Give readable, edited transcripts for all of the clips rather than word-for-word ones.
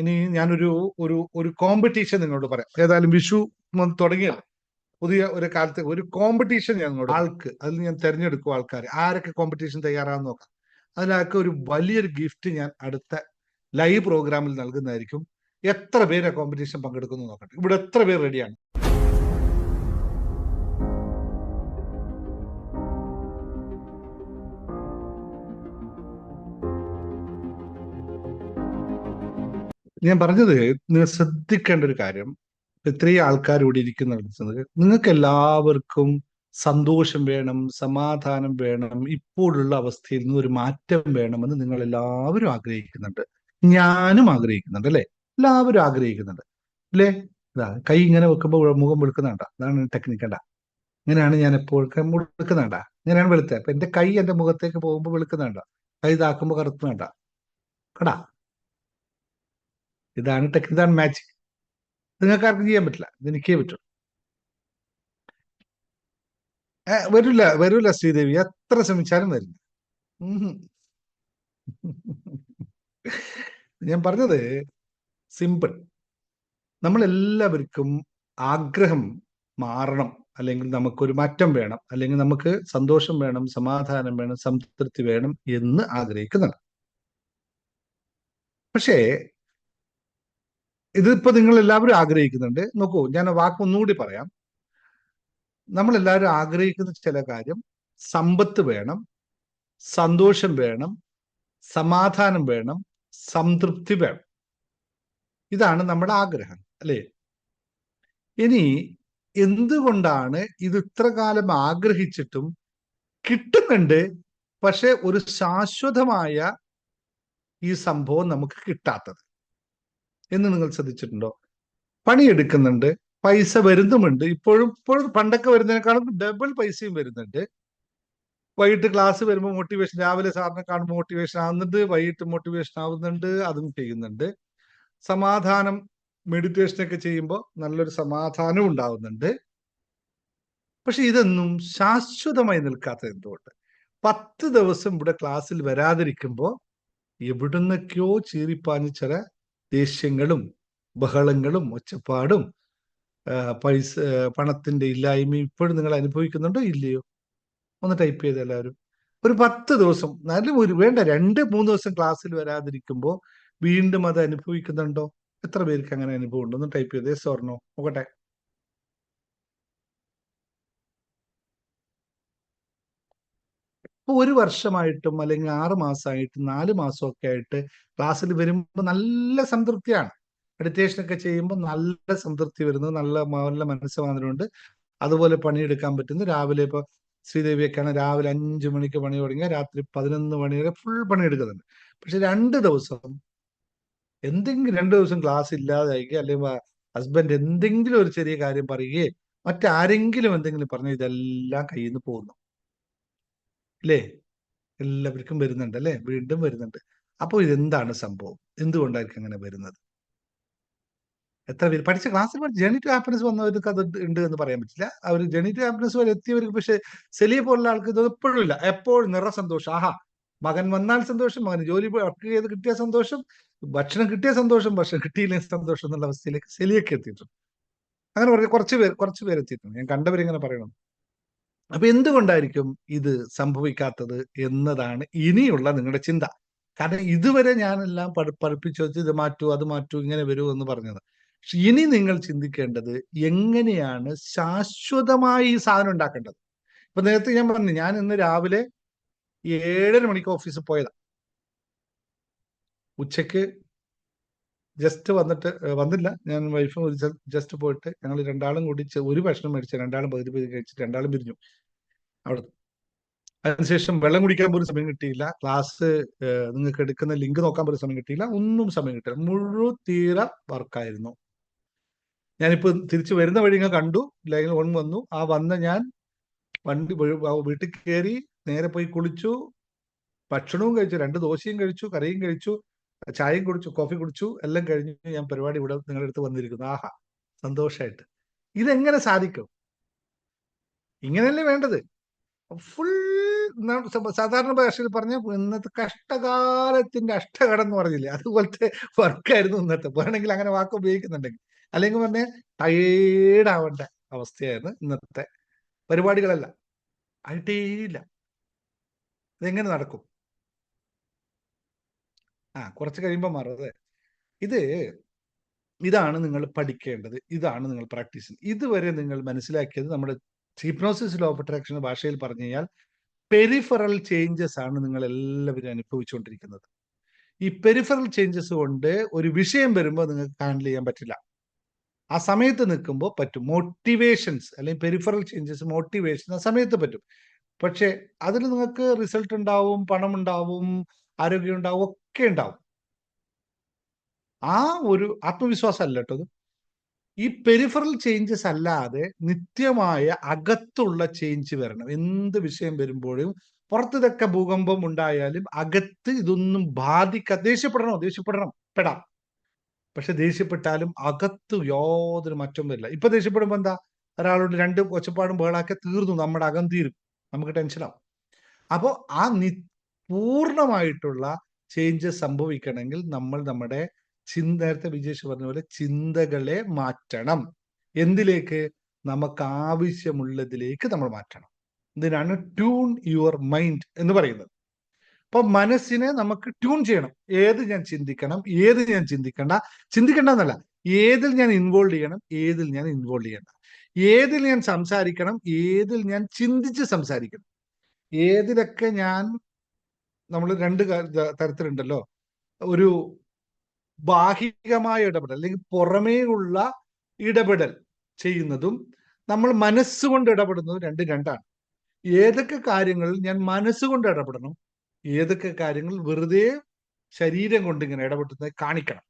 ഇനി ഞാനൊരു ഒരു ഒരു കോമ്പറ്റീഷൻ നിങ്ങളോട് പറയാം. ഏതായാലും വിഷു തുടങ്ങിയ പുതിയ ഒരു കാലത്ത് ഒരു കോമ്പറ്റീഷൻ ഞങ്ങളോട് ആൾക്ക് അതിൽ ഞാൻ തിരഞ്ഞെടുക്കും ആൾക്കാർ ആരൊക്കെ കോമ്പറ്റീഷൻ തയ്യാറാന്ന് നോക്കാം. അതിനൊക്കെ ഒരു വലിയൊരു ഗിഫ്റ്റ് ഞാൻ അടുത്ത ലൈവ് പ്രോഗ്രാമിൽ നൽകുന്നതായിരിക്കും. എത്ര പേര് കോമ്പറ്റീഷൻ പങ്കെടുക്കുന്നു നോക്കട്ടെ. ഇവിടെ എത്ര പേര് റെഡിയാണ്? ഞാൻ പറഞ്ഞത് നിങ്ങൾ ശ്രദ്ധിക്കേണ്ട ഒരു കാര്യം, ഇത്രയും ആൾക്കാർ ഇവിടെ ഇരിക്കുന്നുണ്ട്, നിങ്ങൾക്ക് എല്ലാവർക്കും സന്തോഷം വേണം, സമാധാനം വേണം, ഇപ്പോഴുള്ള അവസ്ഥയിൽ നിന്ന് ഒരു മാറ്റം വേണമെന്ന് നിങ്ങൾ എല്ലാവരും ആഗ്രഹിക്കുന്നുണ്ട്. ഞാനും ആഗ്രഹിക്കുന്നുണ്ട്, അല്ലെ? എല്ലാവരും ആഗ്രഹിക്കുന്നുണ്ട്, അല്ലേ? കൈ ഇങ്ങനെ വെക്കുമ്പോൾ മുഖം വെളുക്കുന്നുണ്ട. അതാണ് ടെക്നിക്ക്. കണ്ട, ഇങ്ങനെയാണ് ഞാൻ എപ്പോഴും വെളുക്കുന്നുണ്ട. ഇങ്ങനെയാണ് വെളുത്തത്. അപ്പൊ എന്റെ കൈ എന്റെ മുഖത്തേക്ക് പോകുമ്പോൾ വെളുക്കുന്നുണ്ട, കൈ ഇതാക്കുമ്പോൾ കറുത്തുന്നുണ്ട. കടാ, ഇതാണ് മാജിക്. നിങ്ങൾക്ക് ആർക്കും ചെയ്യാൻ പറ്റില്ല, ഇതെനിക്കേ പറ്റൂ. വരില്ല വരൂല ശ്രീദേവി, എത്ര ശ്രമിച്ചാലും വരില്ല. ഞാൻ പറഞ്ഞത് സിമ്പിൾ. നമ്മളെല്ലാവർക്കും ആഗ്രഹം മാറണം, അല്ലെങ്കിൽ നമുക്കൊരു മാറ്റം വേണം, അല്ലെങ്കിൽ നമുക്ക് സന്തോഷം വേണം, സമാധാനം വേണം, സംതൃപ്തി വേണം എന്ന് ആഗ്രഹിക്കുന്നുണ്ട്. പക്ഷേ ഇതിപ്പോ നിങ്ങൾ എല്ലാവരും ആഗ്രഹിക്കുന്നുണ്ട്. നോക്കൂ, ഞാൻ വാക്ക് ഒന്നുകൂടി പറയാം. നമ്മളെല്ലാവരും ആഗ്രഹിക്കുന്ന ചില കാര്യം, സമ്പത്ത് വേണം, സന്തോഷം വേണം, സമാധാനം വേണം, സംതൃപ്തി വേണം. ഇതാണ് നമ്മുടെ ആഗ്രഹം, അല്ലേ? ഇനി എന്തുകൊണ്ടാണ് ഇത് ഇത്ര കാലം ആഗ്രഹിച്ചിട്ടും കിട്ടുന്നുണ്ട്, പക്ഷെ ഒരു ശാശ്വതമായ ഈ സംഭവം നമുക്ക് കിട്ടാത്തത് എന്ന് നിങ്ങൾ ശ്രദ്ധിച്ചിട്ടുണ്ടോ? പണിയെടുക്കുന്നുണ്ട്, പൈസ വരുന്നുമുണ്ട്. ഇപ്പോഴും പണ്ടൊക്കെ വരുന്നതിനേക്കാളും ഡബിൾ പൈസയും വരുന്നുണ്ട്. വൈകിട്ട് ക്ലാസ് വരുമ്പോൾ മോട്ടിവേഷൻ, രാവിലെ സാറിനെ കാണുമ്പോൾ മോട്ടിവേഷൻ ആവുന്നുണ്ട്, വൈകിട്ട് മോട്ടിവേഷൻ ആവുന്നുണ്ട്, അതും ചെയ്യുന്നുണ്ട്. സമാധാനം, മെഡിറ്റേഷനൊക്കെ ചെയ്യുമ്പോൾ നല്ലൊരു സമാധാനം ഉണ്ടാവുന്നുണ്ട്. പക്ഷെ ഇതൊന്നും ശാശ്വതമായി നിൽക്കാത്തത് എന്തുകൊണ്ട്? 10 ദിവസം ഇവിടെ ക്ലാസ്സിൽ വരാതിരിക്കുമ്പോൾ എവിടുന്നൊക്കെയോ ചീറിപ്പാഞ്ഞ് ചില ദേഷ്യങ്ങളും ബഹളങ്ങളും ഒച്ചപ്പാടും പണത്തിന്റെ ഇല്ലായ്മയും ഇപ്പോഴും നിങ്ങൾ അനുഭവിക്കുന്നുണ്ടോ ഇല്ലയോ? ഒന്ന് ടൈപ്പ് ചെയ്ത് എല്ലാവരും. ഒരു 10 ദിവസം, വേണ്ട 2-3 ദിവസം ക്ലാസ്സിൽ വരാതിരിക്കുമ്പോൾ വീണ്ടും അത് അനുഭവിക്കുന്നുണ്ടോ? എത്ര പേർക്ക് അങ്ങനെ അനുഭവം ഉണ്ടോ? ഒന്ന് ടൈപ്പ് ചെയ്ത് യെസ് ഓർ നോ നോക്കട്ടെ. ഇപ്പൊ 1 വർഷമായിട്ടും അല്ലെങ്കിൽ 6 മാസമായിട്ടും 4 മാസമൊക്കെ ആയിട്ട് ക്ലാസ്സിൽ വരുമ്പോൾ നല്ല സംതൃപ്തിയാണ്. മെഡിറ്റേഷനൊക്കെ ചെയ്യുമ്പോൾ നല്ല സംതൃപ്തി വരുന്നു, നല്ല മനസ്സമാധാനമുണ്ട്. അതുപോലെ പണിയെടുക്കാൻ പറ്റുന്നു. രാവിലെ ഇപ്പൊ ശ്രീദേവിയൊക്കെയാണ് രാവിലെ 5 മണിക്ക് പണി തുടങ്ങിയ രാത്രി 11 മണി വരെ ഫുൾ പണിയെടുക്കുന്നുണ്ട്. പക്ഷെ 2 ദിവസം എന്തെങ്കിലും 2 ദിവസം ക്ലാസ് ഇല്ലാതായിരിക്കുക, അല്ലെങ്കിൽ ഹസ്ബൻഡ് എന്തെങ്കിലും ഒരു ചെറിയ കാര്യം പറയുകയെ മറ്റാരെങ്കിലും എന്തെങ്കിലും പറഞ്ഞാൽ ഇതെല്ലാം കയ്യിൽ നിന്ന് പോകുന്നു, അല്ലേ? എല്ലാവർക്കും വരുന്നുണ്ട്, അല്ലെ? വീണ്ടും വരുന്നുണ്ട്. അപ്പോൾ ഇതെന്താണ് സംഭവം? എന്തുകൊണ്ടായിരിക്കും അങ്ങനെ വരുന്നത്? എത്ര പേര് പഠിച്ച ക്ലാസ്സിൽ ജേണി ടു ഹാപ്പിനെസ് വന്നവർക്ക് അത് ഉണ്ട് എന്ന് പറയാൻ പറ്റില്ല. അവർ ജേണി ടു ഹാപ്പിനെസ് വരെ എത്തിയവർക്ക്, പക്ഷെ സെലിയെ പോലുള്ള ആൾക്ക് ഇത് എപ്പോഴും ഇല്ല. എപ്പോഴും നിറസന്തോഷം. ആഹാ, മകൻ വന്നാൽ സന്തോഷം, മകന് ജോലി വർക്ക് ചെയ്ത് കിട്ടിയ സന്തോഷം, ഭക്ഷണം കിട്ടിയ സന്തോഷം, ഭക്ഷണം കിട്ടിയില്ലെങ്കിൽ സന്തോഷം എന്നുള്ള അവസ്ഥയിലേക്ക് സെലിയൊക്കെ എത്തിയിട്ടുണ്ട്. അങ്ങനെ പറഞ്ഞ കുറച്ച് പേര് എത്തിയിട്ടുണ്ട്. ഞാൻ കണ്ടവരിങ്ങനെ പറയണം. അപ്പൊ എന്തുകൊണ്ടായിരിക്കും ഇത് സംഭവിക്കാത്തത് എന്നതാണ് ഇനിയുള്ള നിങ്ങളുടെ ചിന്ത. കാരണം ഇതുവരെ ഞാനെല്ലാം പഠിപ്പിച്ചു വെച്ച് ഇത് മാറ്റൂ, അത് മാറ്റൂ, ഇങ്ങനെ വരൂ എന്ന് പറഞ്ഞത്. പക്ഷെ ഇനി നിങ്ങൾ ചിന്തിക്കേണ്ടത് എങ്ങനെയാണ് ശാശ്വതമായി ഈ സാധനം ഉണ്ടാക്കേണ്ടത്. ഇപ്പൊ നേരത്തെ ഞാൻ പറഞ്ഞു, ഞാൻ ഇന്ന് രാവിലെ 7:30 മണിക്ക് ഓഫീസിൽ പോയതാ. ഉച്ചക്ക് ജസ്റ്റ് വന്നില്ല. ഞാൻ വൈഫും ജസ്റ്റ് പോയിട്ട് ഞങ്ങൾ രണ്ടാളും കൂടി ഒരു ഭക്ഷണം മേടിച്ച് രണ്ടാളും പകുതി കഴിച്ചിട്ട് രണ്ടാളും പിരിഞ്ഞു അവിടെ. അതിനുശേഷം വെള്ളം കുടിക്കാൻ പോലും സമയം കിട്ടിയില്ല. ക്ലാസ് നിങ്ങൾക്ക് എടുക്കുന്ന ലിങ്ക് നോക്കാൻ പോലും സമയം കിട്ടിയില്ല. ഒന്നും സമയം കിട്ടില്ല. മുഴുതീര വർക്കായിരുന്നു. ഞാനിപ്പോ തിരിച്ചു വരുന്ന വഴി ഞാൻ കണ്ടു, ലൈൻ വന്നു. ആ വന്ന ഞാൻ വീട്ടിൽ കയറി നേരെ പോയി കുളിച്ചു, ഭക്ഷണവും കഴിച്ചു, 2 ദോശയും കഴിച്ചു, കറിയും കഴിച്ചു, ചായയും കുടിച്ചു, കോഫി കുടിച്ചു, എല്ലാം കഴിഞ്ഞു ഞാൻ പരിപാടി ഇവിടെ നിങ്ങളുടെ അടുത്ത് വന്നിരിക്കുന്നു. ആഹാ, സന്തോഷമായിട്ട്. ഇതെങ്ങനെ സാധിക്കും? ഇങ്ങനെയല്ലേ വേണ്ടത്? ഫുൾ സാധാരണ ഭാഷയിൽ പറഞ്ഞ ഇന്നത്തെ കഷ്ടകാലത്തിന്റെ അഷ്ടകടം എന്ന് പറഞ്ഞില്ലേ, അതുപോലത്തെ വർക്കായിരുന്നു ഇന്നത്തെ. വേണമെങ്കിൽ അങ്ങനെ വാക്ക് ഉപയോഗിക്കുന്നുണ്ടെങ്കിൽ, അല്ലെങ്കിൽ പറഞ്ഞ ടയേർഡാവേണ്ട അവസ്ഥയായിരുന്നു ഇന്നത്തെ പരിപാടികളല്ല. ആയിട്ടേയില്ല. ഇതെങ്ങനെ നടക്കും? കുറച്ച് കഴിയുമ്പോൾ മാറും. അതെ, ഇത് ഇതാണ് നിങ്ങൾ പഠിക്കേണ്ടത്, ഇതാണ് നിങ്ങൾ പ്രാക്ടീസ് ചെയ്യുന്നത്. ഇതുവരെ നിങ്ങൾ മനസ്സിലാക്കിയത് നമ്മുടെ ഹിപ്നോസിസ് ലോ ഓഫ് അട്രാക്ഷൻ ഭാഷയിൽ പറഞ്ഞു കഴിഞ്ഞാൽ പെരിഫറൽ ചേഞ്ചസ് ആണ് നിങ്ങൾ എല്ലാവരും അനുഭവിച്ചുകൊണ്ടിരിക്കുന്നത്. ഈ പെരിഫറൽ ചേഞ്ചസ് കൊണ്ട് ഒരു വിഷയം വരുമ്പോൾ നിങ്ങൾക്ക് ഹാൻഡിൽ ചെയ്യാൻ പറ്റില്ല. ആ സമയത്ത് നിൽക്കുമ്പോൾ പറ്റും. മോട്ടിവേഷൻസ് അല്ലെങ്കിൽ പെരിഫറൽ ചേഞ്ചസ്, മോട്ടിവേഷൻ ആ സമയത്ത് പറ്റും. പക്ഷെ അതിൽ നിങ്ങൾക്ക് റിസൾട്ട് ഉണ്ടാവും, പണം ഉണ്ടാവും, ആരോഗ്യം ഉണ്ടാവും, ഒക്കെ ഉണ്ടാവും. ആ ഒരു ആത്മവിശ്വാസം അല്ല കേട്ടോ. ഈ പെരിഫറൽ ചേഞ്ചസ് അല്ലാതെ നിത്യമായ അകത്തുള്ള ചേഞ്ച് വരണം. എന്ത് വിഷയം വരുമ്പോഴും പുറത്തിതൊക്കെ ഭൂകമ്പം ഉണ്ടായാലും അകത്ത് ഇതൊന്നും ദേഷ്യപ്പെടണം, പെടാം. പക്ഷെ ദേഷ്യപ്പെട്ടാലും അകത്ത് യാതൊരു മാറ്റവും വരില്ല. ഇപ്പൊ ദേഷ്യപ്പെടുമ്പോ എന്താ, ഒരാളോട് 2 ഒച്ചപ്പാടും ബഹളാക്കെ തീർന്നു, നമ്മുടെ അകം തീരും, നമുക്ക് ടെൻഷനാവും. അപ്പോ ആ പൂർണ്ണമായിട്ടുള്ള ചേഞ്ചസ് സംഭവിക്കണമെങ്കിൽ നമ്മൾ നമ്മുടെ നേരത്തെ വിജേഷ് പറഞ്ഞ പോലെ ചിന്തകളെ മാറ്റണം. എന്തിലേക്ക്? നമുക്ക് ആവശ്യമുള്ളതിലേക്ക് നമ്മൾ മാറ്റണം. ഇതിനാണ് ട്യൂൺ യുവർ മൈൻഡ് എന്ന് പറയുന്നത്. അപ്പൊ മനസ്സിനെ നമുക്ക് ട്യൂൺ ചെയ്യണം. ഏത് ഞാൻ ചിന്തിക്കണം, ഏത് ഞാൻ ചിന്തിക്കണ്ടെന്നല്ല, ഏതിൽ ഞാൻ ഇൻവോൾവ് ചെയ്യണം, ഏതിൽ ഞാൻ ഇൻവോൾവ് ചെയ്യണ്ട, ഏതിൽ ഞാൻ സംസാരിക്കണം, ഏതിൽ ഞാൻ ചിന്തിച്ച് സംസാരിക്കണം, ഏതിലൊക്കെ നമ്മൾ 2 തരത്തിലുണ്ടല്ലോ. ഒരു ബാഹികമായ ഇടപെടൽ അല്ലെങ്കിൽ പുറമേയുള്ള ഇടപെടൽ ചെയ്യുന്നതും നമ്മൾ മനസ്സുകൊണ്ട് ഇടപെടുന്നതും രണ്ടാണ്. ഏതൊക്കെ കാര്യങ്ങളിൽ ഞാൻ മനസ്സുകൊണ്ട് ഇടപെടണം, ഏതൊക്കെ കാര്യങ്ങൾ വെറുതെ ശരീരം കൊണ്ട് ഇങ്ങനെ ഇടപെടുന്നത് കാണിക്കണം,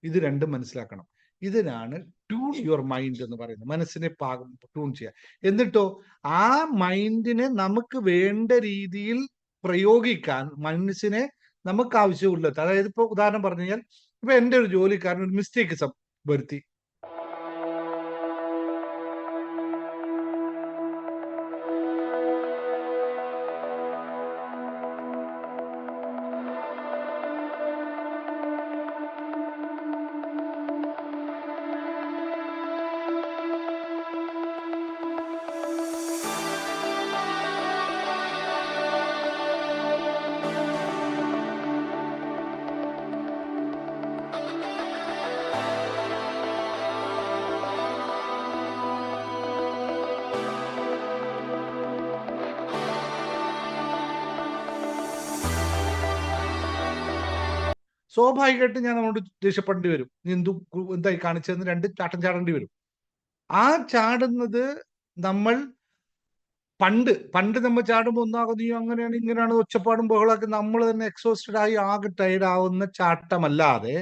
ഇത് രണ്ടും മനസ്സിലാക്കണം. ഇതിനാണ് ട്യൂൺ യുവർ മൈൻഡ് എന്ന് പറയുന്നത്. മനസ്സിനെ ട്യൂൺ ചെയ്യുക. എന്നിട്ടോ ആ മൈൻഡിനെ നമുക്ക് വേണ്ട രീതിയിൽ പ്രയോഗിക്കാൻ മനസ്സിനെ നമുക്ക് ആവശ്യമുള്ളത്. അതായത് ഇപ്പൊ ഉദാഹരണം പറഞ്ഞു കഴിഞ്ഞാൽ, ഇപ്പൊ എൻ്റെ ഒരു ജോലിക്കാരൻ ഒരു മിസ്റ്റേക്ക് വരുത്തി, സ്വാഭാവികമായിട്ട് ഞാൻ നമ്മോട് ദേഷ്യപ്പെടേണ്ടി വരും. നീ എന്തായി കാണിച്ചതെന്ന് 2 ചാട്ടം ചാടേണ്ടി വരും. ആ ചാടുന്നത് നമ്മൾ പണ്ട് നമ്മൾ ചാടുമ്പോൾ ഒന്നാകും, നീ അങ്ങനെയാണ് ഇങ്ങനെയാണ് ഒച്ചപ്പാടും ബഹളമൊക്കെ നമ്മൾ തന്നെ എക്സോസ്റ്റഡ് ആയി ആകെ ടയർഡ് ആവുന്ന ചാട്ടമല്ലാതെ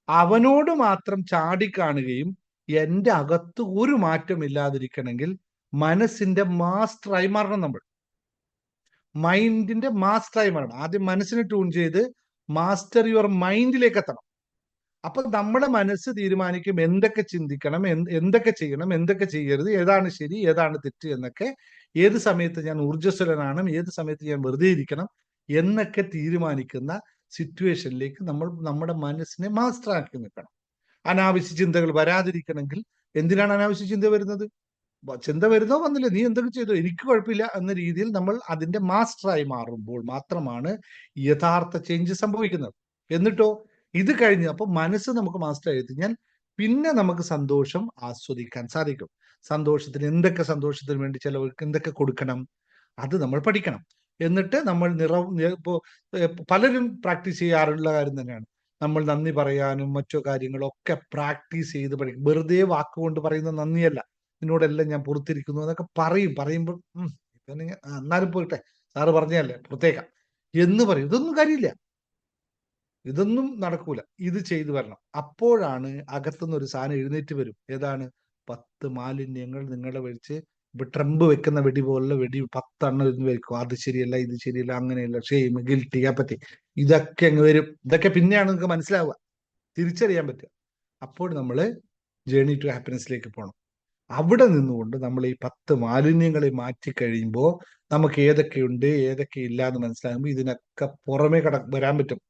അവനോട് മാത്രം ചാടിക്കാണുകയും എൻ്റെ അകത്ത് ഒരു മാറ്റം ഇല്ലാതിരിക്കണമെങ്കിൽ മനസ്സിന്റെ മാസ്റ്ററായി മാറണം. നമ്മൾ മൈൻഡിന്റെ മാസ്റ്ററായി മാറണം. ആദ്യം മനസ്സിനെ ട്യൂൺ ചെയ്ത് മാസ്റ്റർ യുവർ മൈൻഡിലേക്ക് എത്തണം. അപ്പൊ നമ്മുടെ മനസ്സ് തീരുമാനിക്കും എന്തൊക്കെ ചിന്തിക്കണം, എന്തൊക്കെ ചെയ്യണം, എന്തൊക്കെ ചെയ്യരുത്, ഏതാണ് ശരി, ഏതാണ് തെറ്റ് എന്നൊക്കെ, ഏത് സമയത്ത് ഞാൻ ഊർജ്ജസ്വലനാണ്, ഏത് സമയത്ത് ഞാൻ വെറുതെ ഇരിക്കണം എന്നൊക്കെ തീരുമാനിക്കുന്ന സിറ്റുവേഷനിലേക്ക് നമ്മൾ നമ്മുടെ മനസ്സിനെ മാസ്റ്റർ ആക്കി നിൽക്കണം. അനാവശ്യ ചിന്തകൾ വരാതിരിക്കണമെങ്കിൽ, എന്തിനാണ് അനാവശ്യ ചിന്ത വരുന്നത്? ചിന്ത വരുന്നോ വന്നില്ല, നീ എന്തൊക്കെ ചെയ്തോ, എനിക്ക് കുഴപ്പമില്ല എന്ന രീതിയിൽ നമ്മൾ അതിന്റെ മാസ്റ്ററായി മാറുമ്പോൾ മാത്രമാണ് യഥാർത്ഥ ചേഞ്ച് സംഭവിക്കുന്നത്. എന്നിട്ടോ ഇത് കഴിഞ്ഞ് അപ്പൊ മനസ്സ് നമുക്ക് മാസ്റ്റർ ആയി കഴിഞ്ഞാൽ പിന്നെ നമുക്ക് സന്തോഷം ആസ്വദിക്കാൻ സാധിക്കും. സന്തോഷത്തിന് വേണ്ടി ചിലവർക്ക് എന്തൊക്കെ കൊടുക്കണം, അത് നമ്മൾ പഠിക്കണം. എന്നിട്ട് നമ്മൾ ഇപ്പോ പലരും പ്രാക്ടീസ് ചെയ്യാറുള്ള കാര്യം തന്നെയാണ്, നമ്മൾ നന്ദി പറയാനും മറ്റു കാര്യങ്ങളൊക്കെ പ്രാക്ടീസ് ചെയ്ത് പഠിക്കും. വെറുതെ വാക്കുകൊണ്ട് പറയുന്ന നന്ദിയല്ല, നിന്നോടെല്ലാം ഞാൻ പുറത്തിരിക്കുന്നു എന്നൊക്കെ പറയുമ്പോൾ എന്നാലും പോയിട്ടെ, സാറ് പറഞ്ഞല്ലേ പുറത്തേക്കാം എന്ന് പറയും. ഇതൊന്നും കാര്യമില്ല, ഇതൊന്നും നടക്കൂല. ഇത് ചെയ്തു വരണം. അപ്പോഴാണ് അകത്തുനിന്ന് ഒരു സാധനം എഴുന്നേറ്റ് വരും. ഏതാണ്? 10 മാലിന്യങ്ങൾ നിങ്ങളെ വെച്ച് ഇപ്പൊ ട്രംപ് വെക്കുന്ന വെടി പോലുള്ള വെടി 10 എണ്ണം ഇരുന്ന് വെക്കും. അത് ശരിയല്ല, ഇത് ശരിയല്ല, അങ്ങനെയല്ല, ഷെയിം, ഗിൽറ്റി, അപ്പറ്റി, ഇതൊക്കെ അങ്ങ് വരും. ഇതൊക്കെ പിന്നെയാണ് നിങ്ങൾക്ക് മനസ്സിലാവുക, തിരിച്ചറിയാൻ പറ്റുക. അപ്പോൾ നമ്മൾ ജേർണി ടു ഹാപ്പിനെസ്സിലേക്ക് പോകണം. അവിടെ നിന്നുകൊണ്ട് നമ്മൾ ഈ 10 മാലിന്യങ്ങളെ മാറ്റി കഴിയുമ്പോൾ നമുക്ക് ഏതൊക്കെയുണ്ട് ഏതൊക്കെ ഇല്ല എന്ന് മനസ്സിലാകുമ്പോൾ ഇതിനൊക്കെ പുറമേ വരാൻ പറ്റും.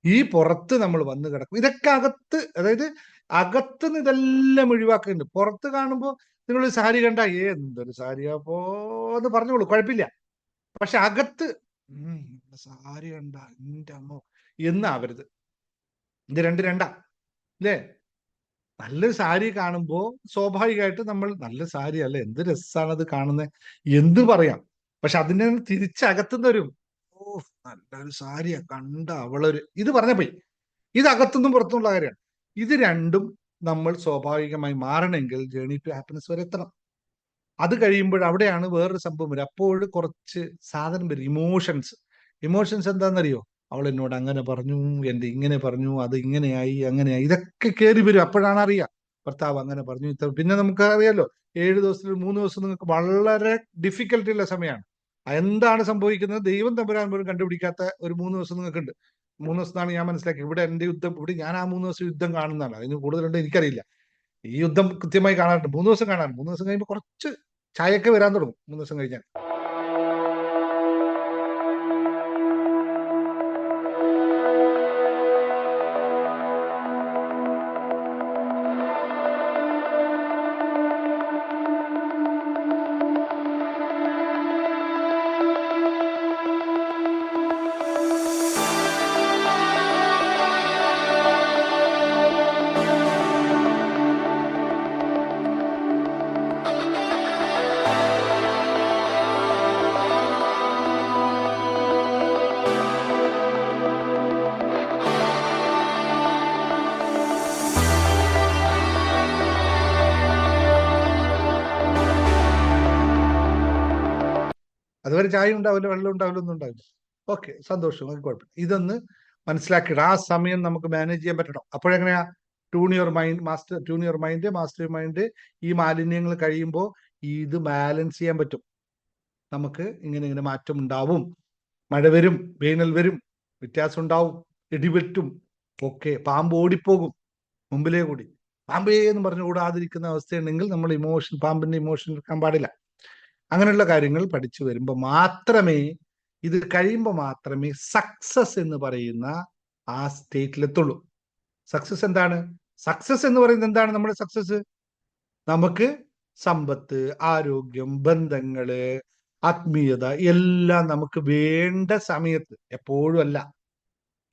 ഈ പുറത്ത് നമ്മൾ വന്ന് കിടക്കും. ഇതൊക്കെ അകത്ത്, അതായത് അകത്തുനിന്ന് ഇതെല്ലാം ഒഴിവാക്കുന്നുണ്ട്. പുറത്ത് കാണുമ്പോൾ നിങ്ങൾ സാരി കണ്ട എന്തൊരു സാരിയാ പോന്ന് പറഞ്ഞോളൂ, കുഴപ്പമില്ല. പക്ഷെ അകത്ത് സാരി കണ്ട എന്റെ അമ്മോ എന്നാവരുത്. ഇത് രണ്ടാ അല്ലേ? നല്ലൊരു സാരി കാണുമ്പോൾ സ്വാഭാവികമായിട്ട് നമ്മൾ നല്ല സാരി അല്ല, എന്ത് രസമാണത് കാണുന്നത് എന്ത് പറയാം. പക്ഷെ അതിനെ തിരിച്ചകത്തുനിന്ന് വരും, ഓ നല്ലൊരു സാരിയാ കണ്ട അവളൊരു, ഇത് പറഞ്ഞ പോയി. ഇത് അകത്തുനിന്നും പുറത്തുനിന്നുള്ള കാര്യമാണ്. ഇത് രണ്ടും നമ്മൾ സ്വാഭാവികമായി മാറണമെങ്കിൽ ജേണി ടു ഹാപ്പിനെസ് വരെ എത്തണം. അത് കഴിയുമ്പോൾ അവിടെയാണ് വേറൊരു സംഭവം വരും. അപ്പോൾ കുറച്ച് സാധനം വരും, ഇമോഷൻസ്. ഇമോഷൻസ് എന്താണെന്നറിയോ? അവൾ എന്നോട് അങ്ങനെ പറഞ്ഞു, എന്റെ ഇങ്ങനെ പറഞ്ഞു, അത് ഇങ്ങനെയായി അങ്ങനെയായി, ഇതൊക്കെ കയറി വരും. അപ്പോഴാണ് അറിയാം ഭർത്താവ് അങ്ങനെ പറഞ്ഞു. പിന്നെ നമുക്ക് അറിയാലോ, 7 ദിവസത്തിൽ 3 ദിവസം നിങ്ങൾക്ക് വളരെ ഡിഫിക്കൽട്ടി ഉള്ള സമയമാണ്. എന്താണ് സംഭവിക്കുന്നത് ദൈവം തമ്പുരാൻ പോലും കണ്ടുപിടിക്കാത്ത ഒരു 3 ദിവസം നിങ്ങൾക്കുണ്ട്. 3 ദിവസമാണ് ഞാൻ മനസ്സിലാക്കി. ഇവിടെ എന്റെ യുദ്ധം, ഇവിടെ ഞാൻ ആ 3 ദിവസം യുദ്ധം കാണുന്നതാണ്. അതിന് കൂടുതലുണ്ട് എനിക്കറിയില്ല. ഈ യുദ്ധം കൃത്യമായി കാണാറുണ്ട്. 3 ദിവസം കാണാറുണ്ട്. 3 ദിവസം കഴിയുമ്പോൾ കുറച്ച് ചായയൊക്കെ വരാൻ തുടങ്ങും. 3 ദിവസം കഴിഞ്ഞാൽ അതുവരെ ചായ ഉണ്ടാവില്ല, വെള്ളം ഉണ്ടാവില്ല, ഒന്നും ഉണ്ടാവില്ല. ഓക്കെ, സന്തോഷം, അത് കുഴപ്പമില്ല. ഇതൊന്ന് മനസ്സിലാക്കിയിട്ട് ആ സമയം നമുക്ക് മാനേജ് ചെയ്യാൻ പറ്റണം. അപ്പോഴെങ്ങനെയാ? Tune your mind master mind. ഈ മാലിന്യങ്ങൾ കഴിയുമ്പോൾ ഇത് ബാലൻസ് ചെയ്യാൻ പറ്റും. നമുക്ക് ഇങ്ങനെ മാറ്റം ഉണ്ടാവും. മഴ വരും, വേനൽ വരും, വ്യത്യാസം ഉണ്ടാവും, ഇടിവെട്ടും ഒക്കെ. പാമ്പ് ഓടിപ്പോകും മുമ്പിലേ കൂടി. പാമ്പേ എന്ന് പറഞ്ഞു കൂടാതിരിക്കുന്ന അവസ്ഥയുണ്ടെങ്കിൽ നമ്മൾ പാമ്പിന്റെ ഇമോഷൻ എടുക്കാൻ പാടില്ല. അങ്ങനെയുള്ള കാര്യങ്ങൾ പഠിച്ചു വരുമ്പോൾ മാത്രമേ, ഇത് കഴിയുമ്പോൾ മാത്രമേ സക്സസ് എന്ന് പറയുന്ന ആ സ്റ്റേറ്റിലെത്തുള്ളൂ. സക്സസ് എന്താണ്? സക്സസ് എന്ന് പറയുന്നത് എന്താണ്? നമ്മുടെ സക്സസ് നമുക്ക് സമ്പത്ത്, ആരോഗ്യം, ബന്ധങ്ങള്, ആത്മീയത എല്ലാം നമുക്ക് വേണ്ട സമയത്ത്, എപ്പോഴും അല്ല.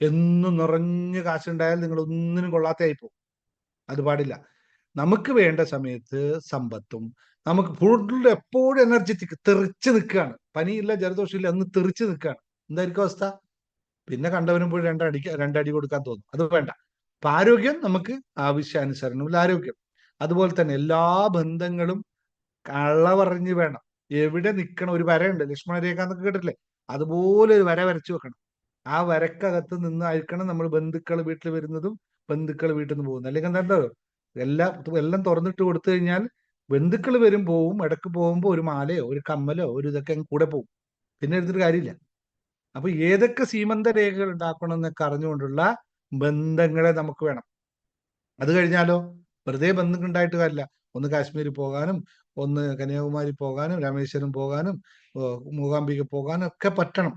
എന്നും നിറഞ്ഞ് കാശുണ്ടായാൽ നിങ്ങൾ ഒന്നിനും കൊള്ളാത്തയായി പോകും. അത് പാടില്ല. നമുക്ക് വേണ്ട സമയത്ത് സമ്പത്തും, നമുക്ക് ഫുഡിൽ എപ്പോഴും എനർജറ്റിക്, തെറിച്ച് നിൽക്കുകയാണ്. പനിയില്ല, ജലദോഷമില്ല, അന്ന് തെറിച്ച് നിൽക്കുകയാണ്. എന്തായിരിക്കും അവസ്ഥ? പിന്നെ കണ്ടവനും പോയി രണ്ടടി കൊടുക്കാൻ തോന്നും. അത് വേണ്ട. അപ്പൊ ആരോഗ്യം നമുക്ക് ആവശ്യാനുസരണമുള്ള ആരോഗ്യം. അതുപോലെ തന്നെ എല്ലാ ബന്ധങ്ങളും കളവറിഞ്ഞ് വേണം. എവിടെ നിൽക്കണം, ഒരു വരയുണ്ട്, ലക്ഷ്മണരേഖ എന്നൊക്കെ കേട്ടിട്ടില്ലേ? അതുപോലെ ഒരു വര വരച്ചു വെക്കണം. ആ വരക്കകത്ത് നിന്നായിരിക്കണം നമ്മൾ ബന്ധുക്കൾ വീട്ടിൽ വരുന്നതും ബന്ധുക്കൾ വീട്ടിൽ നിന്ന് പോകുന്നത്. അല്ലെങ്കിൽ എന്താ, എല്ലാം തുറന്നിട്ട് കൊടുത്തു കഴിഞ്ഞാൽ ബന്ധുക്കൾ വരും പോവും, ഇടക്ക് പോകുമ്പോൾ ഒരു മാലയോ ഒരു കമ്മലോ ഒരു ഇതൊക്കെ കൂടെ പോകും. പിന്നെ എടുത്തിട്ട് കാര്യമില്ല. അപ്പൊ ഏതൊക്കെ സീമന്ത രേഖകൾ ഉണ്ടാക്കണം എന്നൊക്കെ അറിഞ്ഞുകൊണ്ടുള്ള ബന്ധങ്ങളെ നമുക്ക് വേണം. അത് കഴിഞ്ഞാലോ വെറുതെ ബന്ധങ്ങൾ ഉണ്ടായിട്ട് കാര്യമില്ല. ഒന്ന് കാശ്മീർ പോകാനും, ഒന്ന് കന്യാകുമാരി പോകാനും, രാമേശ്വരം പോകാനും, മൂകാംബിക പോകാനും ഒക്കെ പറ്റണം.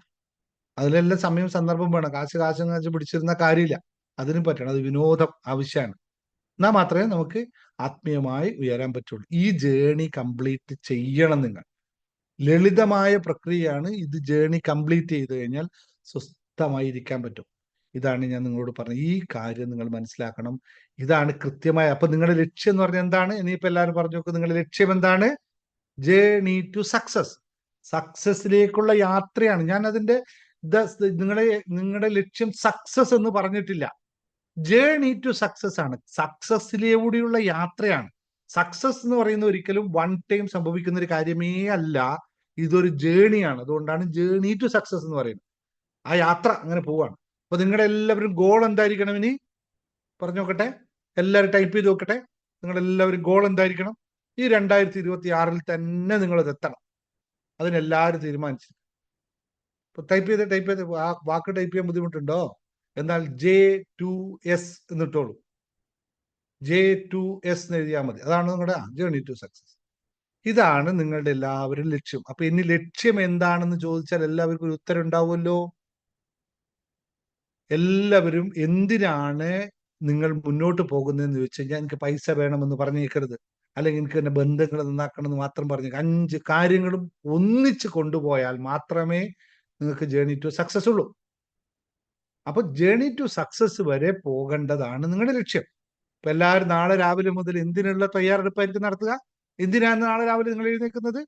അതിലെല്ലാം സമയം സന്ദർഭം വേണം. കാശ് പിടിച്ചിരുന്ന കാര്യമില്ല. അതിനും പറ്റണം. അത് വിനോദം ആവശ്യമാണ്. എന്നാൽ മാത്രമേ നമുക്ക് ആത്മീയമായി ഉയരാൻ പറ്റുള്ളൂ. ഈ ജേണി കംപ്ലീറ്റ് ചെയ്യണം നിങ്ങൾ. ലളിതമായ പ്രക്രിയയാണ് ഇത്. ജേണി കംപ്ലീറ്റ് ചെയ്ത് കഴിഞ്ഞാൽ സ്വസ്ഥമായി ഇരിക്കാൻ പറ്റും. ഇതാണ് ഞാൻ നിങ്ങളോട് പറഞ്ഞത്. ഈ കാര്യം നിങ്ങൾ മനസ്സിലാക്കണം. ഇതാണ് കൃത്യമായ. അപ്പൊ നിങ്ങളുടെ ലക്ഷ്യം എന്ന് പറഞ്ഞാൽ എന്താണ്? ഇനിയിപ്പോ എല്ലാവരും പറഞ്ഞു നോക്കും, നിങ്ങളുടെ ലക്ഷ്യം എന്താണ്? Journey to success. സക്സസിലേക്കുള്ള യാത്രയാണ്. ഞാൻ അതിന്റെ നിങ്ങളുടെ ലക്ഷ്യം സക്സസ് എന്ന് പറഞ്ഞിട്ടില്ല. ജേണി ടു സക്സസ് ആണ്. സക്സസിലൂടെയുള്ള യാത്രയാണ്. സക്സസ് എന്ന് പറയുന്നത് ഒരിക്കലും വൺ ടൈം സംഭവിക്കുന്ന ഒരു കാര്യമേ അല്ല. ഇതൊരു ജേണിയാണ്. അതുകൊണ്ടാണ് ജേണി ടു സക്സസ് എന്ന് പറയുന്നത്. ആ യാത്ര അങ്ങനെ പോവാണ്. അപ്പൊ നിങ്ങളുടെ എല്ലാവരും ഗോൾ എന്തായിരിക്കണം? ഇനി പറഞ്ഞു നോക്കട്ടെ, എല്ലാവരും ടൈപ്പ് ചെയ്ത് നോക്കട്ടെ. നിങ്ങളുടെ എല്ലാവരും ഗോൾ എന്തായിരിക്കണം? ഈ 2026 തന്നെ നിങ്ങൾ എത്തണം. അതിനെല്ലാവരും തീരുമാനിച്ചു. ഇപ്പൊ ടൈപ്പ് ചെയ്ത് ആ വാക്ക് ടൈപ്പ് ചെയ്യാൻ ബുദ്ധിമുട്ടുണ്ടോ? എന്നാൽ J2S എന്നിട്ടോളൂ. J2S എന്ന് എഴുതിയാൽ മതി. അതാണ് നിങ്ങളുടെ ജേർണി ടു സക്സസ്. ഇതാണ് നിങ്ങളുടെ എല്ലാവരും ലക്ഷ്യം. അപ്പൊ ഇനി ലക്ഷ്യം എന്താണെന്ന് ചോദിച്ചാൽ എല്ലാവർക്കും ഒരു ഉത്തരം ഉണ്ടാവുമല്ലോ. എല്ലാവരും എന്തിനാണ് നിങ്ങൾ മുന്നോട്ട് പോകുന്നതെന്ന് ചോദിച്ചു കഴിഞ്ഞാൽ എനിക്ക് പൈസ വേണമെന്ന് പറഞ്ഞേക്കരുത്, അല്ലെങ്കിൽ എനിക്ക് എന്റെ ബന്ധങ്ങൾ നന്നാക്കണം എന്ന് മാത്രം പറഞ്ഞു. 5 കാര്യങ്ങളും ഒന്നിച്ച് കൊണ്ടുപോയാൽ മാത്രമേ നിങ്ങൾക്ക് ജേർണി ടു സക്സസ് ഉള്ളൂ. അപ്പൊ ജേർണി ടു സക്സസ് വരെ പോകേണ്ടതാണ് നിങ്ങളുടെ ലക്ഷ്യം. ഇപ്പൊ എല്ലാവരും നാളെ രാവിലെ മുതൽ എന്തിനുള്ള തയ്യാറെടുപ്പായിരിക്കും നടത്തുക? എന്തിനാണ് നാളെ രാവിലെ നിങ്ങൾ എഴുന്നേൽക്കുന്നത്?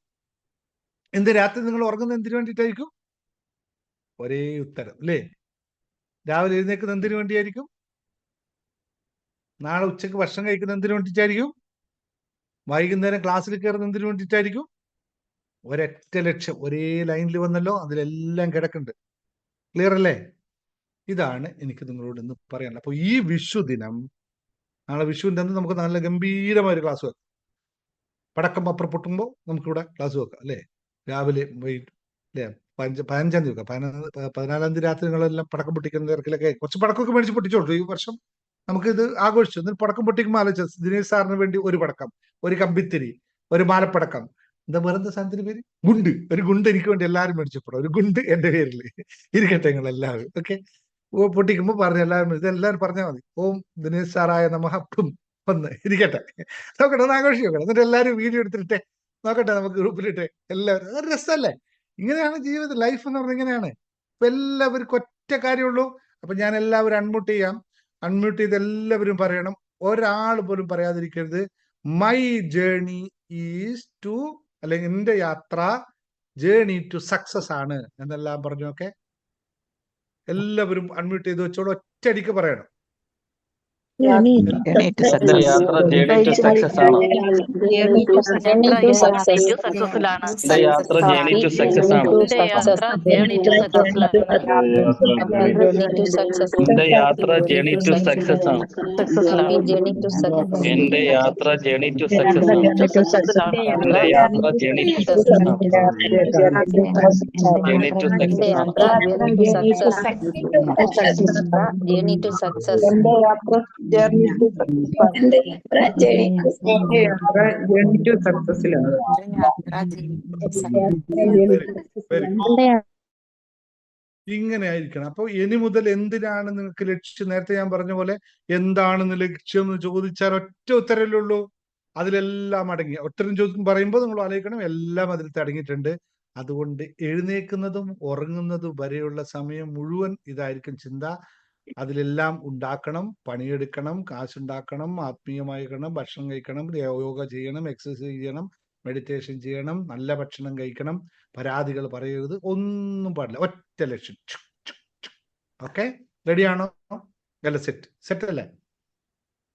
രാത്രി നിങ്ങൾ ഉറങ്ങുന്നത് എന്തിനു വേണ്ടിയിട്ടായിരിക്കും? ഒരേ ഉത്തരം അല്ലേ? രാവിലെ എഴുന്നേൽക്കുന്നത് എന്തിനു വേണ്ടിയായിരിക്കും? നാളെ ഉച്ചക്ക് ഭക്ഷണം കഴിക്കുന്നത് എന്തിനു വേണ്ടിയിട്ടായിരിക്കും? വൈകുന്നേരം ക്ലാസ്സിൽ കയറുന്നത് എന്തിനു വേണ്ടിയിട്ടായിരിക്കും? ഒരൊറ്റ ലക്ഷ്യം. ഒരേ ലൈനിൽ വന്നല്ലോ, അതിലെല്ലാം കിടക്കുന്നുണ്ട്. ക്ലിയർ അല്ലേ? ഇതാണ് എനിക്ക് നിങ്ങളോട് ഇന്ന് പറയാനുള്ളത്. അപ്പൊ ഈ വിഷു ദിനം, നാളെ വിഷുവിന്റെ അന്ന് നമുക്ക് നല്ല ഗംഭീരമായ ഒരു ക്ലാസ് വെക്കാം. പടക്കം അപ്പുറം പൊട്ടുമ്പോൾ നമുക്കിവിടെ ക്ലാസ് വെക്കാം അല്ലേ? രാവിലെ വൈകിട്ട് അല്ലേ? 15-ആം തീയതി വെക്കാം. 14-ാം തീയതി രാത്രി നിങ്ങളെല്ലാം പടക്കം പൊട്ടിക്കുന്ന തിരക്കിലൊക്കെ കുറച്ച് പടക്കമൊക്കെ മേടിച്ച് പൊട്ടിച്ചോളൂ. ഈ വർഷം നമുക്ക് ഇത് ആഘോഷിച്ചു. എന്നിട്ട് പടക്കം പൊട്ടിക്കുമ്പോൾ ആലോചിച്ചു, ദിനേശ് സാറിന് വേണ്ടി ഒരു പടക്കം, ഒരു കമ്പിത്തിരി, ഒരു മാലപ്പടക്കം, എന്താ വേറെന്താ സാധനത്തിന് പേര്? ഗുണ്ട്. ഒരു ഗുണ്ട് എനിക്ക് വേണ്ടി എല്ലാവരും മേടിച്ചപ്പോഴും ഒരു ഗുണ്ട് എന്റെ പേരിൽ ഇരിക്കട്ടെ നിങ്ങൾ എല്ലാവരും. ഓക്കെ, പൊട്ടിക്കുമ്പോ പറഞ്ഞു എല്ലാവരും, ഇതെല്ലാവരും പറഞ്ഞാൽ മതി. ഓം ദിനേശ് സാറായ നമഃ ഒന്ന് ഇരിക്കട്ടെ. നോക്കട്ടെ, ഒന്ന് ആഘോഷിക്കട്ടെ. എന്നിട്ട് എല്ലാവരും വീഡിയോ എടുത്തിട്ടെ നോക്കട്ടെ, നമുക്ക് ഗ്രൂപ്പിലിട്ടെ. എല്ലാവരും ഒരു രസമല്ലേ? ഇങ്ങനെയാണ് ജീവിതം, ലൈഫ് എന്ന് പറഞ്ഞാൽ ഇങ്ങനെയാണ്. ഇപ്പൊ എല്ലാവർക്കും ഒറ്റ കാര്യമുള്ളൂ. അപ്പൊ ഞാൻ എല്ലാവരും അൺമ്യൂട്ട് ചെയ്യാം. അൺമ്യൂട്ട് ചെയ്ത് എല്ലാവരും പറയണം. ഒരാൾ പോലും പറയാതിരിക്കരുത്. മൈ ജേർണി ഈസ് ടു, അല്ലെങ്കിൽ എന്റെ യാത്ര ജേർണി ടു സക്സസ് ആണ് എന്നെല്ലാം പറഞ്ഞു. ഓക്കെ, എല്ലാവരും അൺമ്യൂട്ട് ചെയ്ത് വെച്ചോളൂ. ഒറ്റയടിക്ക് പറയണം. എന്റെ യാത്ര ജേർണി ടു സക്സസ് ആണ്. എന്റെ യാത്ര ജേർണി ടു സക്സസ് ആണ്. എന്റെ യാത്ര ജേർണി ടു സക്സസ് ആണ്. എന്റെ യാത്ര ജേർണി ടു സക്സസ് ആണ്. എന്റെ യാത്ര ജേർണി ടു സക്സസ് ആണ്. ജേർണി ടു സക്സസ് ആണ്. Journey to success. ഇങ്ങനെ ആയിരിക്കണം. അപ്പൊ ഇനി മുതൽ എന്തിനാണ് നിങ്ങൾക്ക് ലക്ഷ്യം? നേരത്തെ ഞാൻ പറഞ്ഞ പോലെ എന്താണെന്ന് ലക്ഷ്യം എന്ന് ചോദിച്ചാൽ ഒറ്റ ഉത്തരവല്ലേ ഉള്ളൂ. അതിലെല്ലാം അടങ്ങി. ഉത്തരം ചോദിക്കും പറയുമ്പോൾ നിങ്ങൾ ആലോചിക്കണം, എല്ലാം അതിൽ അടങ്ങിയിട്ടുണ്ട്. അതുകൊണ്ട് എഴുന്നേൽക്കുന്നതും ഉറങ്ങുന്നതും വരെയുള്ള സമയം മുഴുവൻ ഇതായിരിക്കും ചിന്ത. അതിലെല്ലാം ഉണ്ടാക്കണം, പണിയെടുക്കണം, കാശുണ്ടാക്കണം, ആത്മീയമായിക്കണം, ഭക്ഷണം കഴിക്കണം, യോഗ ചെയ്യണം, എക്സസൈസ് ചെയ്യണം, മെഡിറ്റേഷൻ ചെയ്യണം, നല്ല ഭക്ഷണം കഴിക്കണം, പരാതികൾ പറയരുത്, ഒന്നും പാടില്ല. ഒറ്റ ലക്ഷ്യം. ഓക്കെ, റെഡിയാണോ? അല്ല, സെറ്റ് അല്ലേ?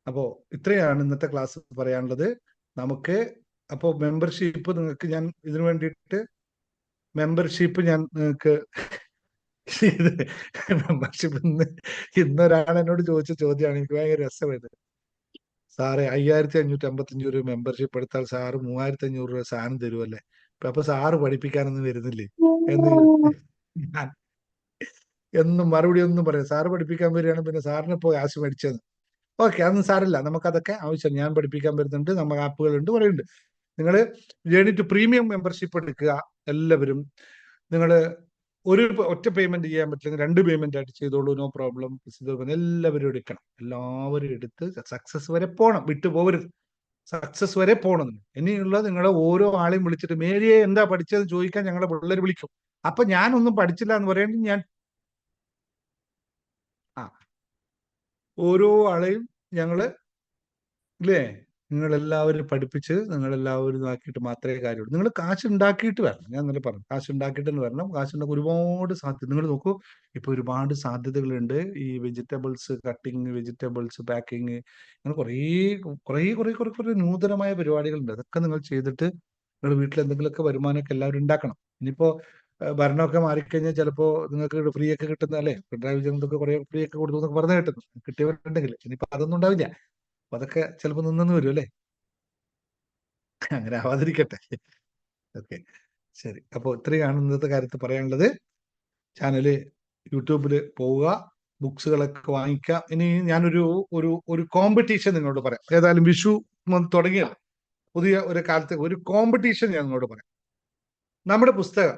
അപ്പോ ഇത്രയാണ് ഇന്നത്തെ ക്ലാസ് പറയാനുള്ളത്. നമുക്ക് അപ്പോ മെമ്പർഷിപ്പ് നിങ്ങൾക്ക് ഞാൻ ഇതിനു വേണ്ടിയിട്ട് മെമ്പർഷിപ്പ് ഞാൻ നിങ്ങൾക്ക് മെമ്പർഷിപ്പ് ഇന്നൊരാൾ എന്നോട് ചോദിച്ച ചോദ്യമാണ്, എനിക്ക് ഭയങ്കര രസമായത്. സാറേ 5555 രൂപ മെമ്പർഷിപ്പ് എടുത്താൽ സാറ് 3500 രൂപ സാധനം തരുമല്ലേ? അപ്പൊ സാറ് പഠിപ്പിക്കാനൊന്നും വരുന്നില്ലേ എന്ന് ഞാൻ എന്നും മറുപടി ഒന്നും പറയാം. സാറ് പഠിപ്പിക്കാൻ വരികയാണ്, പിന്നെ സാറിനെ പോയി കാശ് മേടിച്ചത്. ഓക്കെ, അതൊന്നും സാറില്ല, നമുക്കതൊക്കെ ആവശ്യം. ഞാൻ പഠിപ്പിക്കാൻ വരുന്നുണ്ട്, നമുക്ക് ആപ്പുകളുണ്ട്, പറയുന്നുണ്ട്. നിങ്ങൾ ജേർണി ടു പ്രീമിയം മെമ്പർഷിപ്പ് എടുക്കുക. എല്ലാവരും നിങ്ങൾ ഒറ്റ പേയ്മെന്റ് ചെയ്യാൻ പറ്റില്ലെങ്കിൽ 2 പേയ്മെന്റ് ആയിട്ട് ചെയ്തോളൂ, നോ പ്രോബ്ലം. എല്ലാവരും എടുക്കണം. എല്ലാവരും എടുത്ത് സക്സസ് വരെ പോകണം, വിട്ടുപോകരുത്. സക്സസ് വരെ പോകണം. ഇനിയുള്ള നിങ്ങളെ ഓരോ ആളെയും വിളിച്ചിട്ട് മേരിയെ എന്താ പഠിച്ചതെന്ന് ചോദിക്കാൻ ഞങ്ങളെ പിള്ളേർ വിളിക്കും. അപ്പൊ ഞാനൊന്നും പഠിച്ചില്ല എന്ന് പറയുന്നത് ഞാൻ ഓരോ ആളെയും ഞങ്ങള് ഇല്ലേ, നിങ്ങളെല്ലാവരും പഠിപ്പിച്ച് നിങ്ങളെല്ലാവരും ആക്കിയിട്ട് മാത്രമേ കാര്യമുള്ളൂ. നിങ്ങൾ കാശ് ഉണ്ടാക്കിയിട്ട് വരണം. ഞാൻ ഇന്നലെ പറഞ്ഞു, കാശ് ഉണ്ടാക്കിയിട്ട് തന്നെ വരണം. കാശുണ്ടാക്കി ഒരുപാട് സാധ്യത. നിങ്ങൾ നോക്കൂ, ഇപ്പൊ ഒരുപാട് സാധ്യതകളുണ്ട്. ഈ വെജിറ്റബിൾസ് കട്ടിങ്, വെജിറ്റബിൾസ് പാക്കിങ്, അങ്ങനെ കുറേ നൂതനമായ പരിപാടികളുണ്ട്. അതൊക്കെ നിങ്ങൾ ചെയ്തിട്ട് നിങ്ങൾ വീട്ടിൽ എന്തെങ്കിലുമൊക്കെ വരുമാനമൊക്കെ എല്ലാവരും ഉണ്ടാക്കണം. ഇനിയിപ്പോ ഭരണമൊക്കെ മാറിക്കഴിഞ്ഞാൽ ചിലപ്പോ നിങ്ങൾക്ക് ഫ്രീ ഒക്കെ കിട്ടുന്ന അല്ലേ? പിണറായി വിജയനൊക്കെ കുറെ ഫ്രീ ഒക്കെ കൊടുത്തു എന്നൊക്കെ പറഞ്ഞു കിട്ടുന്നു, കിട്ടിയവരുണ്ടെങ്കിൽ. ഇനിയിപ്പോ അതൊന്നും ഉണ്ടാവില്ല. അപ്പൊ അതൊക്കെ ചിലപ്പോ നിന്നു വരും അല്ലേ? അങ്ങനെ ആവാതിരിക്കട്ടെ. ഓക്കെ, ശരി. അപ്പോൾ ഇത്രയാണ് ഇന്നത്തെ കാര്യത്തിൽ പറയാനുള്ളത്. ചാനല് യൂട്യൂബിൽ പോവുക, ബുക്സുകളൊക്കെ വാങ്ങിക്കാം. ഇനി ഞാനൊരു ഒരു ഒരു കോമ്പറ്റീഷൻ നിങ്ങളോട് പറയാം. ഏതായാലും വിഷു തുടങ്ങിയല്ലോ, പുതിയ ഒരു കാലത്ത് ഒരു കോമ്പറ്റീഷൻ ഞാൻ നിങ്ങളോട് പറയാം. നമ്മുടെ പുസ്തകം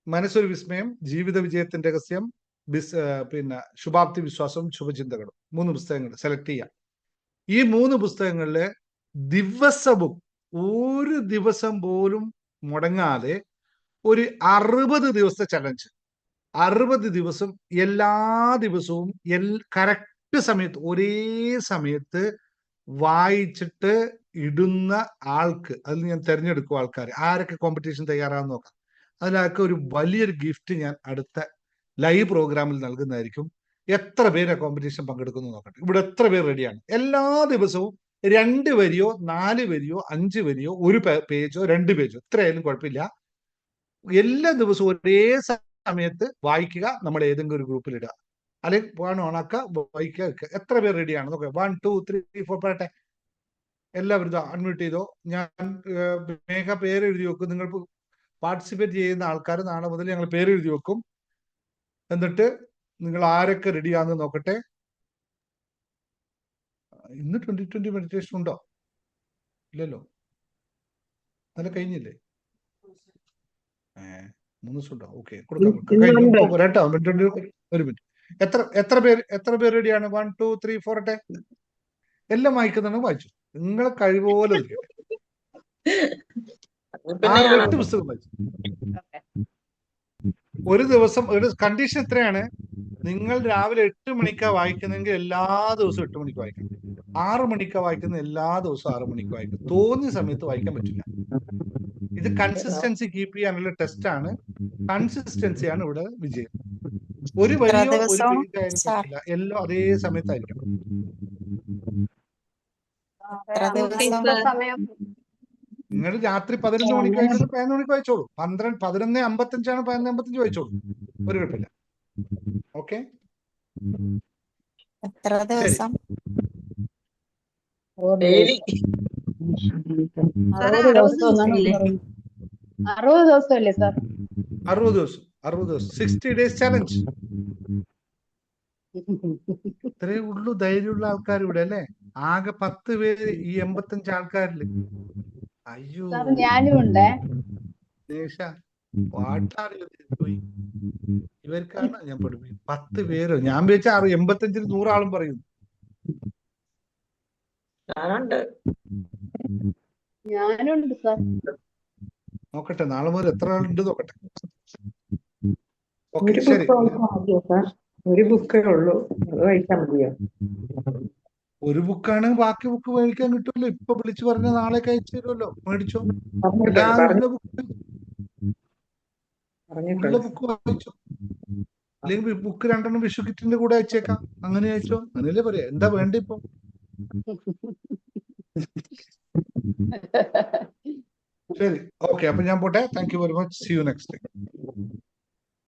മനസ്സൊരു വിസ്മയം, ജീവിത വിജയത്തിന്റെ രഹസ്യം, പിന്നെ ശുഭാപ്തി വിശ്വാസം, ശുഭചിന്തകളും, 3 പുസ്തകങ്ങൾ സെലക്ട് ചെയ്യാം. ഈ 3 പുസ്തകങ്ങളില് ദിവസവും ഒരു ദിവസം പോലും മുടങ്ങാതെ ഒരു 60 ദിവസത്തെ ചലഞ്ച്, 60 ദിവസം എല്ലാ ദിവസവും കറക്റ്റ് സമയത്ത് ഒരേ സമയത്ത് വായിച്ചിട്ട് ഇടുന്ന ആൾക്ക്, അതിൽ ഞാൻ തിരഞ്ഞെടുക്കും ആൾക്കാർ ആരൊക്കെ കോമ്പറ്റീഷൻ തയ്യാറാന്ന് നോക്കാം. അതിലൊക്കെ ഒരു വലിയൊരു ഗിഫ്റ്റ് ഞാൻ അടുത്ത ലൈവ് പ്രോഗ്രാമിൽ നൽകുന്നതായിരിക്കും. എത്ര പേര് കോമ്പറ്റീഷൻ പങ്കെടുക്കുന്നു നോക്കട്ടെ. ഇവിടെ എത്ര പേര് റെഡിയാണ്? എല്ലാ ദിവസവും 2 വരിയോ 4 വരിയോ 5 വരിയോ 1 പേജോ 2 പേജോ എത്രയായാലും കുഴപ്പമില്ല. എല്ലാ ദിവസവും ഒരേ സമയത്ത് വായിക്കുക. നമ്മൾ ഏതെങ്കിലും ഒരു ഗ്രൂപ്പിൽ ഇടുക, അല്ലെങ്കിൽ പോകാൻ ഓണാക്കുക, വായിക്കുക. എത്ര പേര് റെഡിയാണ് നോക്കുക? 1 2 3 4 പറയട്ടെ. എല്ലാവരും അൺമ്യൂട്ട് ചെയ്തോ. ഞാൻ മേഘ പേര് എഴുതി വെക്കും. നിങ്ങൾ പാർട്ടിസിപ്പേറ്റ് ചെയ്യുന്ന ആൾക്കാർ നാളെ മുതൽ ഞങ്ങൾ പേര് എഴുതി വെക്കും. എന്നിട്ട് നിങ്ങൾ ആരൊക്കെ റെഡിയാന്ന് നോക്കട്ടെ. ഇന്ന് 2020 മെഡിറ്റേഷൻ ഉണ്ടോ? ഇല്ലല്ലോ, നല്ല കഴിഞ്ഞില്ലേ? 3 ദിവസം ഉണ്ടോ? ഓക്കെ, കൊടുക്കാം. പോരാട്ടോ, ഒരു മിനിറ്റ്. എത്ര പേര് റെഡിയാണ്? 1 2 3 4 എല്ലാം വായിക്കുന്നുണ്ടെങ്കിൽ വായിച്ചു. നിങ്ങളെ കഴിവുപോലെ ഇരിക്കട്ടെ. 6-8 പുസ്തകം വായിച്ചു ഒരു ദിവസം. ഒരു കണ്ടീഷൻ എത്രയാണ്? നിങ്ങൾ രാവിലെ 8 മണിക്കാണ് വായിക്കുന്നെങ്കിൽ എല്ലാ ദിവസവും 8 മണിക്ക് വായിക്കണം. 6 മണിക്കാണ് വായിക്കുന്നത് എല്ലാ ദിവസവും 6 മണിക്ക് വായിക്കണം. തോന്നിയ സമയത്ത് വായിക്കാൻ പറ്റില്ല. ഇത് കൺസിസ്റ്റൻസി കീപ്പ് ചെയ്യാനുള്ള ടെസ്റ്റ് ആണ്. കൺസിസ്റ്റൻസിയാണ് ഇവിടെ വിജയം. ഒരു വരിയോ ഒരു പേജ് ആയാലും പറ്റില്ല, എല്ലാം അതേ സമയത്തായിരിക്കണം. നിങ്ങൾ രാത്രി 11 മണിക്ക് വായിക്കുന്നത് 11 മണിക്ക് വായിച്ചോളൂ. 11:55 11:55 വായിച്ചോളൂ, ഒരു കുഴപ്പമില്ല. ഓക്കെ, എത്ര ദിവസം? 60 ദിവസമല്ലേ സാർ? 60 ദിവസം. 60 days ചാലഞ്ച്. ഇത്രേ ഉള്ളൂ ധൈര്യമുള്ള ആൾക്കാർ ഇവിടെ അല്ലേ? ആകെ 10 പേര് ഈ 85 ആൾക്കാരില്. അയ്യോ, ഞാനും ഉണ്ട്. ഇവർക്കാണ് ഞാൻ പഠിപ്പിക്കും. 10 പേരോ? ഞാൻ വെച്ച 85-ൽ 100 ആളും പറയുന്നു. ഞാനുണ്ട് സാർ. നോക്കട്ടെ, നാളെ മുതൽ എത്ര ആളുണ്ട് നോക്കട്ടെ. ഓക്കെ, ശരി. ഒരു ബുക്കേ ഉള്ളൂ, വായിച്ചാൽ മതിയോ? ഒരു ബുക്കാണ്, ബാക്കി ബുക്ക് മേടിക്കാൻ കിട്ടുമല്ലോ. ഇപ്പൊ വിളിച്ചു പറഞ്ഞ നാളെ അയച്ചു തരുമല്ലോ, മേടിച്ചോ. എല്ലാവരും ഉള്ള ബുക്ക് വായിച്ചോ. അല്ലെങ്കിൽ ബുക്ക് 2 വിഷു കിറ്റിന്റെ കൂടെ അയച്ചേക്കാം. അങ്ങനെ അയച്ചോ. അങ്ങനെയല്ലേ പറയാ. എന്താ വേണ്ട ഇപ്പൊ? ശരി, ഓക്കെ. അപ്പൊ ഞാൻ പോട്ടെ. Thank you very much. See you next time.